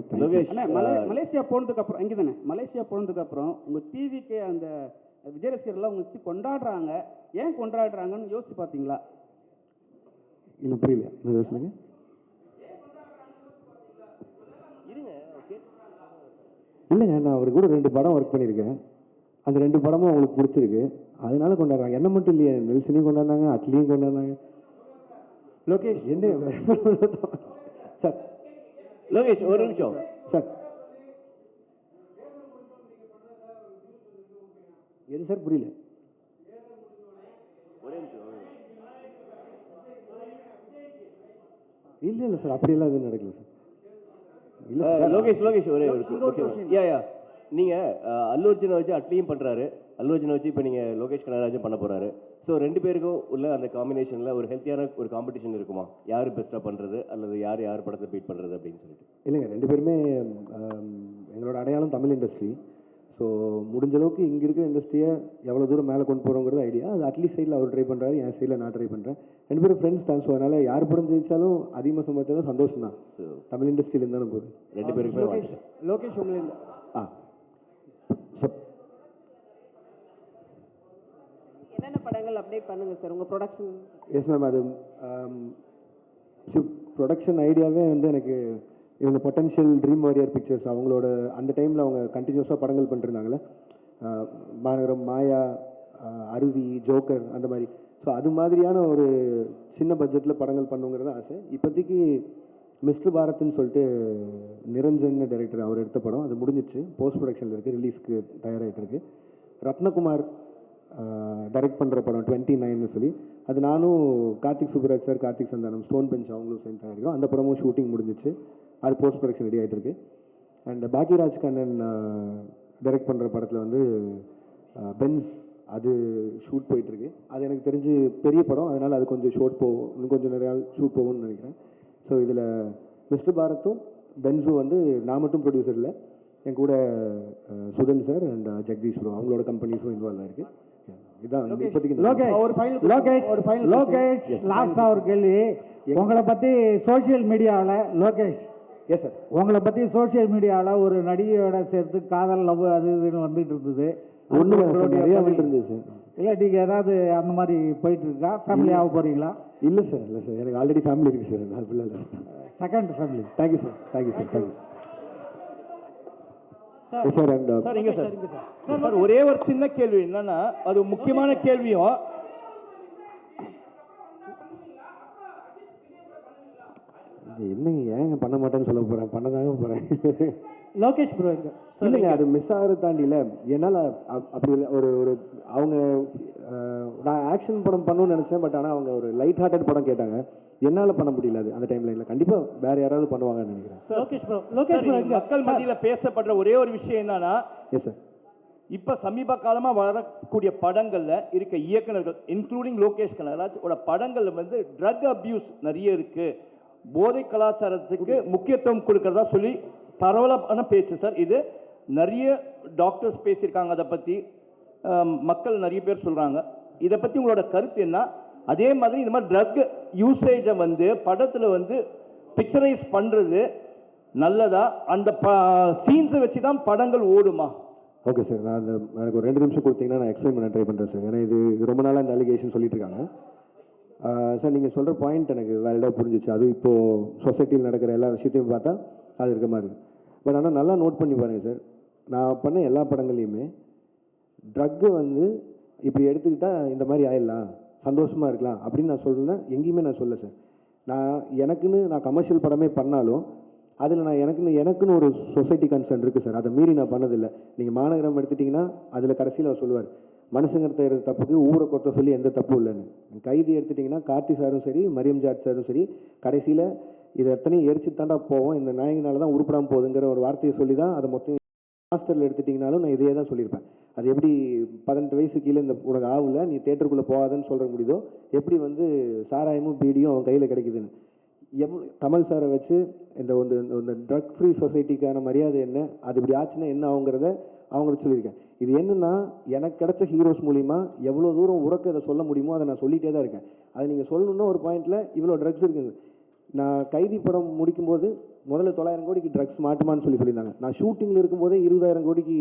மலேசியா போனதுக்கப்புறம் இங்கே தானே மலேசியா போனதுக்கப்புறம் உங்கள் டிவிக்கு அந்த விஜய் ரசிகர்லாம் உங்களை வச்சு கொண்டாடுறாங்க. ஏன் கொண்டாடுறாங்கன்னு யோசிச்சு பார்த்தீங்களா? இல்லை புரியல, என்ன சொல்லுங்க. இல்லைங்க, நான் அவர் கூட 2 படம் ஒர்க் பண்ணியிருக்கேன். அந்த 2 படமும் அவங்களுக்கு பிடிச்சிருக்கு, அதனால கொண்டாடுறாங்க. என்ன மட்டும் இல்லையே, நெல்சனையும் கொண்டாடினாங்க, அட்லியும் கொண்டாடினாங்க. லோகேஷ் என்ன சார்? லோகேஷ் ஒரு நிமிஷம் சார். எது சார்? புரியல. ஒரே நிமிஷம். இல்லை சார், அப்படியெல்லாம் எதுவும் நடக்கல சார். லோகேஷ் ஒரே யா நீங்கள் அல்லு அர்ஜுனை வச்சு அட்லியும் பண்ணுறாரு, அல்லு அர்ஜுனை வச்சு இப்போ நீங்கள் லோகேஷ் கனகராஜும் பண்ண போகிறாரு. ஸோ 2 பேருக்கும் உள்ள அந்த காம்பினேஷனில் ஒரு ஹெல்த்தியான ஒரு காம்படிஷன் இருக்குமா? யார் பெஸ்ட்டாக பண்ணுறது அல்லது யார் படத்தை பீட் பண்ணுறது அப்படின்னு சொல்லிட்டு? இல்லைங்க, 2 பேருமே எங்களோட அடையாளம் தமிழ் இண்டஸ்ட்ரி. ஸோ முடிஞ்ச அளவுக்கு இங்கே இருக்கிற இண்டஸ்ட்ரியை எவ்வளோ தூரம் மேலே கொண்டு போகிறோங்கிறது ஐடியா. அது அட்லீஸ்ட் சைடில் அவர் ட்ரை பண்ணுறாரு, என் சைடில் நான் ட்ரை பண்ணுறேன். 2 பேரும் ஃப்ரெண்ட்ஸ் தான். ஸோ அதனால் யார் படம் ஜெயிச்சாலும் அதிகமாக சம்பாதிச்சாலும் சந்தோஷம் தான். ஸோ தமிழ் இண்டஸ்ட்ரியில் இருந்தாலும் போகுது. 2 பேருக்குமே லோகேஷ் உங்களுக்கு என்னென்ன படங்கள் அப்டேட் பண்ணுங்க சார் உங்கள் ப்ரொடக்ஷன்? எஸ் மேம், அது ப்ரொடக்ஷன் ஐடியாவே வந்து எனக்கு இவங்க பொட்டன்ஷியல் ட்ரீம் வாரியர் பிக்சர்ஸ் அவங்களோட அந்த டைமில் அவங்க கண்டினியூஸாக படங்கள் பண்ணிருந்தாங்களே, மாநகரம், மாயா, அருவி, ஜோக்கர் அந்த மாதிரி. ஸோ அது மாதிரியான ஒரு சின்ன பட்ஜெட்டில் படங்கள் பண்ணுங்கிறது ஆசை. இப்போதைக்கு மிஸ்டர் பாரத்னு சொல்லிட்டு நிரஞ்சன் டைரக்டர் அவர் எடுத்த படம், அது முடிஞ்சிச்சு, போஸ்ட் ப்ரொடக்ஷனில் இருக்குது, ரிலீஸ்க்கு தயாராகிட்டு இருக்கு. ரத்னகுமார் டைரக்ட் பண்ணுற படம் 29ன்னு சொல்லி, அது நானும் Karthik Subbaraj sir, Karthik Santhanam, Stone Bench அவங்களும் சேர்ந்து தயாரிக்கும். அந்த படமும் ஷூட்டிங் முடிஞ்சிச்சு, அது போஸ்ட் ப்ரொடக்ஷன் ரெடி ஆகிட்டு இருக்கு. அண்ட் பாக்யராஜ் கண்ணன் டைரக்ட் பண்ணுற படத்தில் வந்து பென்ஸ், அது ஷூட் போயிட்டுருக்கு. அது எனக்கு தெரிஞ்சு பெரிய படம், அதனால் அது கொஞ்சம் ஷூட் போகும், இன்னும் கொஞ்சம் நிறையா ஷூட் போகும்னு நினைக்கிறேன். ஸோ இதில் மிஸ்டர் பாரத்தும் பென்ஸும் வந்து நான் மட்டும் ப்ரொடியூசர் இல்லை, என் கூட Sudhan sir and Jagadish bro அவங்களோட கம்பெனிஸும் இன்வால்வ் ஆயிருக்கு. இதான் இப்போதைக்கு. லோகேஷ் லாஸ்ட்டாக ஒரு கேள்வி. உங்களை பற்றி சோஷியல் மீடியாவில் லோகேஷ், எஸ் சார், உங்களை பற்றி சோஷியல் மீடியாவில் ஒரு நடிகையோட சேர்த்து காதல் லவ் அது இதுன்னு வந்துட்டு இருந்தது. நிறையா இருந்துச்சு. இல்லை நீங்கள் ஏதாவது அந்த மாதிரி போயிட்டு இருக்கா? ஃபேமிலியாக போகிறீங்களா? இல்லை சார், இல்லை சார், எனக்கு ஆல்ரெடி ஃபேமிலி இருக்குது சார், நான் இல்லை இல்லை. Second family. Thank you sir, thank you sir, thank you sir. ஒரே ஒரு சின்ன கேள்வி என்னன்னா, அது முக்கியமான கேள்வியும். என்னங்க ஏங்க பண்ண மாட்டேன்னு சொல்ல போகிறேன், பண்ணதாங்க போகிறேன். லோகேஷ் ப்ரோ இல்லைங்க, அது மிஸ் ஆகிறது தாண்டி இல்லை, என்னால் அப்படி இல்லை. ஒரு அவங்க நான் ஆக்ஷன் படம் பண்ணணும்னு நினச்சேன், பட் ஆனால் அவங்க ஒரு லைட் ஹார்ட்டட் படம் கேட்டாங்க, என்னால் பண்ண முடியல. அது அந்த டைமில் இல்லை, கண்டிப்பாக வேறு யாராவது பண்ணுவாங்கன்னு நினைக்கிறேன். லோகேஷ் ப்ரோ மக்கள் மத்தியில் பேசப்படுற ஒரே ஒரு விஷயம் என்னன்னா, எஸ் சார், இப்போ சமீப காலமாக வரக்கூடிய படங்களில் இருக்க இயக்குனர்கள் இன்க்ளூடிங் லோகேஷ் கனகராஜ் ஓட படங்களில் வந்து ட்ரக் அப்யூஸ் நிறைய இருக்குது, போதை கலாச்சாரத்துக்கு முக்கியத்துவம் கொடுக்கறதா சொல்லி பரவலான பேச்சு சார். இது நிறைய டாக்டர்ஸ் பேசியிருக்காங்க, அதை பற்றி மக்கள் நிறைய பேர் சொல்கிறாங்க. இதை பற்றி உங்களோட கருத்து என்ன? அதே மாதிரி இந்த மாதிரி ட்ரக் யூசேஜை வந்து படத்தில் வந்து பிக்சரைஸ் பண்ணுறது நல்லதா? அந்த சீன்ஸை வச்சு தான் படங்கள் ஓடுமா? ஓகே சார், நான் அந்த எனக்கு ஒரு 2 நிமிஷம் கொடுத்தீங்கன்னா நான் எக்ஸ்பிளைன் பண்ண ட்ரை பண்ணுறேன் சார். ஏன்னா இது ரொம்ப நாளாக இந்த அலிகேஷன் சொல்லிட்டு இருக்காங்க சார். நீங்கள் சொல்கிற பாயிண்ட் எனக்கு வேலிடாக புரிஞ்சிச்சு. அது இப்போது சொசைட்டியில் நடக்கிற எல்லா விஷயத்தையும் பார்த்தா அது இருக்க மாதிரி இருக்குது. பட் ஆனால் நல்லா நோட் பண்ணி பாருங்கள் சார், நான் பண்ண எல்லா படங்கள்லையுமே ட்ரக்கு வந்து இப்படி எடுத்துக்கிட்டால் இந்த மாதிரி ஆயிடலாம், சந்தோஷமாக இருக்கலாம் அப்படின்னு நான் சொல்கிறேன், எங்கேயுமே நான் சொல்ல சார். நான் கமர்ஷியல் படமே பண்ணாலும் அதில் நான் எனக்குன்னு ஒரு சொசைட்டி கன்சர்ன் இருக்குது சார். அதை மீறி நான் பண்ணதில்லை. நீங்கள் மாநகரம் எடுத்துட்டிங்கன்னா அதில் கடைசியில் அவர் சொல்லுவார், மனுஷங்க செய்கிற தப்புக்கு ஊரை கொத்த சொல்லி எந்த தப்பும் இல்லைன்னு. கைதி எடுத்துட்டிங்கன்னா கார்த்தி சாரும் சரி, மரியம் ஜாட் சாரும் சரி, கடைசியில் இதை எத்தனையும் எரிச்சு தாண்டா போவோம், இந்த நாயகனால தான் உருப்படாமல் போகுதுங்கிற ஒரு வார்த்தையை சொல்லி தான் அதை மொத்தம். மாஸ்டரில் எடுத்துட்டிங்கனாலும் நான் இதே தான் சொல்லியிருப்பேன். அது எப்படி 18 வயசு கீழே இந்த உனக்கு ஆகல நீ தேட்டருக்குள்ளே போகாதுன்னு சொல்கிற முடியுதோ, எப்படி வந்து சாராயமும் பீடியும் அவன் கையில் கிடைக்குதுன்னு. கமல் சாரை வச்சு இந்த ட்ரக் ஃப்ரீ சொசைட்டிக்கான மரியாதை என்ன, அது இப்படி ஆச்சுன்னா என்ன ஆகுங்கிறத அவங்களுக்கு சொல்லியிருக்கேன். இது என்னென்னா, எனக்கு கிடைச்ச ஹீரோஸ் மூலிமா எவ்வளோ தூரம் உறக்க இதை சொல்ல முடியுமோ அதை நான் சொல்லிகிட்டே தான் இருக்கேன். அதை நீங்கள் சொல்லணுன்னா ஒரு பாயிண்டில் இவ்வளோ ட்ரக்ஸ் இருக்குங்க. நான் கைதி படம் முடிக்கும்போது முதல்ல 900 கோடிக்கு ட்ரக்ஸ் மாட்டுமான்னு சொல்லியிருந்தாங்க. நான் ஷூட்டிங்கில் இருக்கும்போதே 20,000 கோடிக்கு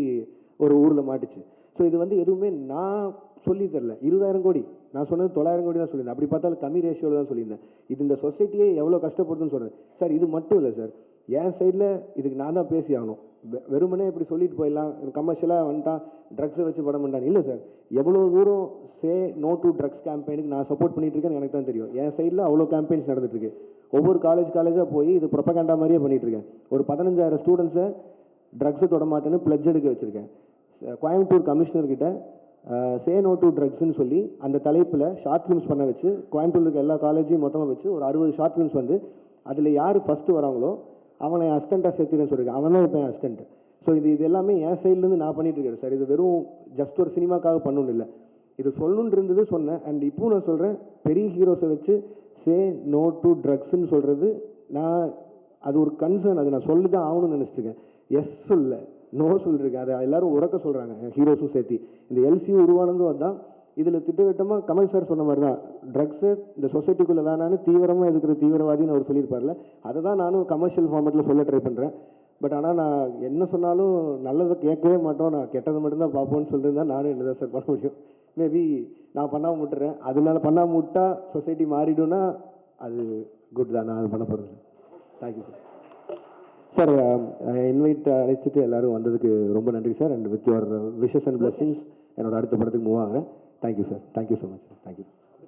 ஒரு ஊரில் மாட்டுச்சு. ஸோ இது வந்து எதுவுமே நான் சொல்லி தரல. 20,000 கோடி நான் சொன்னது 900 கோடி தான் சொல்லியிருந்தேன். அப்படி பார்த்தாலும் கம்மி ரேஷியோவில் தான் சொல்லியிருந்தேன். இது இந்த சொசைட்டியே எவ்வளோ கஷ்டப்படுதுன்னு சொல்கிறேன் சார். இது மட்டும் இல்லை சார், என் சைடில் இதுக்கு நான் தான் பேசி ஆகணும். வெறுமனே இப்படி சொல்லிட்டு போயிடலாம், கமர்ஷியலாக வந்துட்டான் ட்ரக்ஸை வச்சு படம் பண்ணான் இல்லை சார். எவ்வளோ தூரம் சே நோ டு ட்ரக்ஸ் கேம்பெயினுக்கு நான் சப்போர்ட் பண்ணிட்டு இருக்கேன்னு எனக்கு தான் தெரியும். என் சைடில் அவ்வளோ கேம்பெயின்ஸ் நடந்துட்டுருக்கு. ஒவ்வொரு காலேஜாக போய் இது ப்ரொபகண்டா மாதிரியே பண்ணிகிட்டு இருக்கேன். ஒரு 15,000 ஸ்டூடெண்ட்ஸை ட்ரக்ஸை தொட மாட்டேன்னு பிளட்ஜ் எடுக்க வச்சுருக்கேன். கோயம்புத்தூர் கமிஷனர்கிட்ட சே நோ டு ட்ரக்ஸ்ன்னு சொல்லி அந்த தலைப்பில் ஷார்ட் ஃபிலிம்ஸ் பண்ண வச்சு, கோயம்புத்தூர் இருக்க எல்லா காலேஜையும் மொத்தமாக வச்சு ஒரு 60 ஷார்ட் ஃபிலிம்ஸ் வந்து அதில் யார் ஃபஸ்ட்டு வராங்களோ அவனை என் அசிஸ்டண்ட்டாக சேர்த்துக்கிறேன்னு சொல்லியிருக்கேன். அவன் தான் இப்போ என் அசிஸ்டண்ட். ஸோ இது எல்லாமே என் சைட்லேருந்து நான் பண்ணிட்டு இருக்கேன் சார். இது வெறும் ஜஸ்ட் ஒரு சினிமாக்காக பண்ணணும் இல்லை, இது சொல்லணுன்னு இருந்தது சொன்னேன். அண்ட் இப்போ நான் சொல்கிறேன், பெரிய ஹீரோஸை வச்சு சே நோ டு ட்ரக்ஸ்ன்னு சொல்கிறது நான் அது ஒரு கன்சர்ன், அது நான் சொல்லி தான் ஆகணும்னு நினச்சிருக்கேன். எஸ் சொல்ல நோ சொல்லியிருக்கேன். அதை எல்லாரும் உறக்க சொல்கிறாங்க, ஹீரோஸும் சேர்த்து. இந்த எல்சியூ உருவானதும் அதுதான். இதில் திட்டவட்டமாக கமல் சார் சொன்ன மாதிரி தான், ட்ரக்ஸு இந்த சொசைட்டிக்குள்ளே வேணான்னு தீவிரமாக இருக்கிற தீவிரவாதின்னு அவர் சொல்லியிருப்பார்ல, அதை தான் நானும் கமர்ஷியல் ஃபார்மேட்டில் சொல்ல ட்ரை பண்ணுறேன். பட் ஆனால் நான் என்ன சொன்னாலும் நல்லதை கேட்கவே மாட்டோம், நான் கெட்டதை மட்டும்தான் பார்ப்போன்னு சொல்லிட்டு தான் நானும் என்ன தான் சார் பண்ண முடியும். மேபி நான் பண்ணாமல் விட்டுறேன், அதனால பண்ணாமல் விட்டா சொசைட்டி மாறிடும்னா அது குட் தான். நான் அது பண்ண போகிறது. Thank you sir. சார் இன்வைட் அழைச்சிட்டு எல்லோரும் வந்ததுக்கு ரொம்ப நன்றி sir. And with your wishes and blessings என்னோட அடுத்த படத்துக்கு மூவ் ஆகிறேன். Thank you sir. Thank you so much sir. Thank you.